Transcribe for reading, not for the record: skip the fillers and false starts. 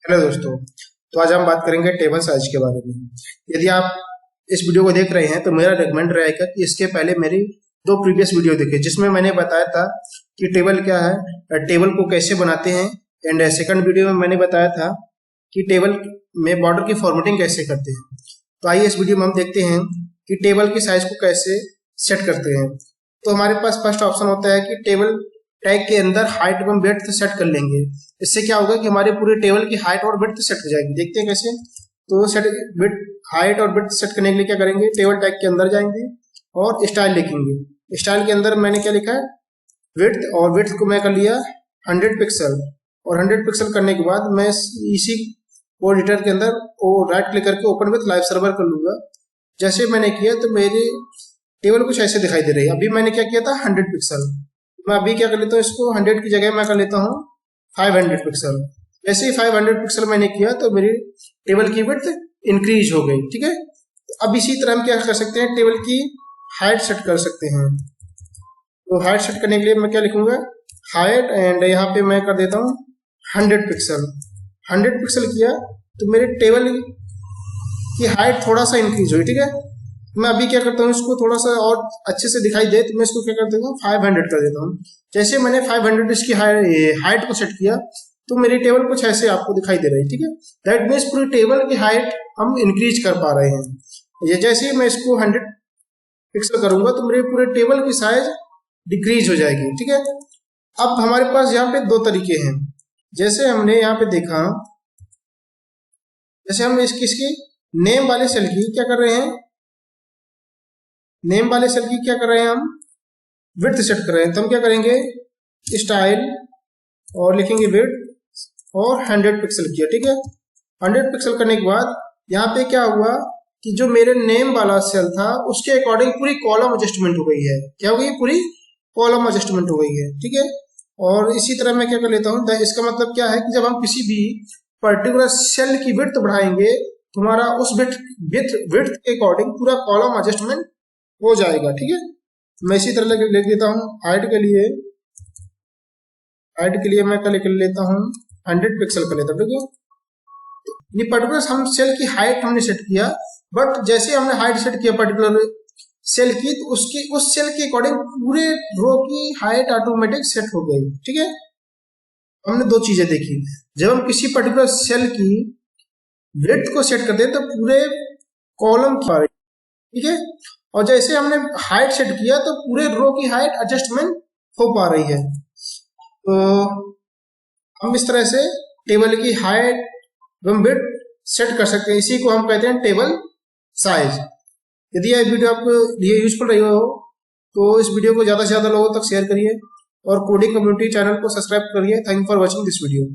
Hello दोस्तों। तो आज हम बात करेंगे टेबल साइज के बारे में। यदि आप इस वीडियो को देख रहे हैं तो मेरा रिकमेंड रहेगा कि इसके पहले मेरी दो प्रीवियस वीडियो देखें, जिसमें मैंने बताया था कि टेबल क्या है, टेबल को कैसे बनाते हैं। एंड सेकंड वीडियो में मैंने बताया था कि टेबल में बॉर्डर की फॉर्मेटिंग कैसे करते हैं। तो आइए इस वीडियो में हम देखते हैं कि टेबल की साइज को कैसे सेट करते हैं। तो हमारे पास फर्स्ट ऑप्शन होता है कि टेबल टैग के अंदर हाइट एवं विड्थ सेट कर लेंगे। इससे क्या होगा कि हमारे पूरे टेबल की हाइट और विड्थ सेट हो जाएगी। देखते हैं कैसे। तो सेट विड्थ हाइट और विड्थ सेट करने के लिए क्या करेंगे, टेबल टैग के अंदर जाएंगे और स्टाइल लिखेंगे। स्टाइल के अंदर मैंने क्या लिखा है, विड्थ, और विड्थ को मैं कर लिया 100 पिक्सल। और 100 पिक्सल करने के बाद मैं इसी वो एडिटर के अंदर वो राइट क्लिक करके ओपन विथ लाइव सर्वर कर लूंगा। जैसे मैंने किया तो मेरी टेबल कुछ ऐसे दिखाई दे रही है। अभी मैंने क्या किया था 100 पिक्सल, मैं अभी क्या कर लेता हूँ, इसको 100 की जगह मैं कर लेता हूँ 500 पिक्सल। जैसे ही 500 पिक्सल मैंने किया तो मेरी टेबल की विड्थ इंक्रीज हो गई। ठीक है। अब इसी तरह हम क्या कर सकते हैं, टेबल की हाइट सेट कर सकते हैं। तो हाइट सेट करने के लिए मैं क्या लिखूंगा, हाइट, एंड यहाँ पे मैं कर देता हूँ 100 पिक्सल। 100 पिक्सल किया तो मेरे टेबल की हाइट थोड़ा सा इंक्रीज हुई। ठीक है। मैं अभी क्या करता हूँ, इसको थोड़ा सा और अच्छे से दिखाई दे तो मैं इसको क्या कर देता हूँ 500 कर देता हूँ। जैसे मैंने 500 इसकी हाइट को सेट किया तो मेरी टेबल कुछ ऐसे आपको दिखाई दे रही है। ठीक है। दैट मीन्स पूरी टेबल की हाइट हम इंक्रीज कर पा रहे हैं। ये जैसे ही मैं इसको 100 पिक्सल करूंगा तो मेरे पूरे टेबल की साइज डिक्रीज हो जाएगी। ठीक है। अब हमारे पास यहाँ पे दो तरीके हैं। जैसे हमने यहाँ पे देखा, जैसे हम इसकी नेम वाले सेल की क्या कर रहे हैं, नेम वाले सेल की क्या कर रहे हैं, हम विड्थ सेट कर रहे हैं। तो हम क्या करेंगे, स्टाइल और लिखेंगे विड्थ और 100 पिक्सल किया। ठीक है। 100 पिक्सल करने के बाद यहाँ पे क्या हुआ कि जो मेरे नेम वाला सेल था उसके अकॉर्डिंग पूरी कॉलम एडजस्टमेंट हो गई है। क्या हो गई, पूरी कॉलम एडजस्टमेंट हो गई है। ठीक है। और इसी तरह मैं क्या कर लेता हूँ, इसका मतलब क्या है कि जब हम किसी भी पर्टिकुलर सेल की विड्थ बढ़ाएंगे तो हमारा उस विड्थ के अकॉर्डिंग पूरा कॉलम एडजस्टमेंट हो जाएगा। ठीक है। मैं इसी तरह लिख देता हूँ हाइट के लिए, मैं क्या लिख लेता हूँ 100 पिक्सल कर लेता हूँ। ठीक है। ये पर्टिकुलर हम सेल की हाइट हमने सेट किया, बट जैसे हमने हाइट सेट किया पर्टिकुलर सेल की तो उसकी उस सेल के अकॉर्डिंग पूरे रो की हाइट ऑटोमेटिक सेट हो गई। ठीक है। हमने दो चीजें देखी, जब हम किसी पर्टिकुलर सेल की विड्थ को सेट करते हैं तो पूरे कॉलम की, ठीक है, और जैसे हमने हाइट सेट किया तो पूरे रो की हाइट एडजस्टमेंट हो पा रही है। तो हम इस तरह से टेबल की हाइट एवं विड्थ सेट कर सकते हैं। इसी को हम कहते हैं टेबल साइज। यदि यह वीडियो आपको लिए यूजफुल रही हो तो इस वीडियो को ज़्यादा से ज़्यादा लोगों तक शेयर करिए और कोडिंग कम्युनिटी चैनल को सब्सक्राइब करिए। Thank you for watching this video.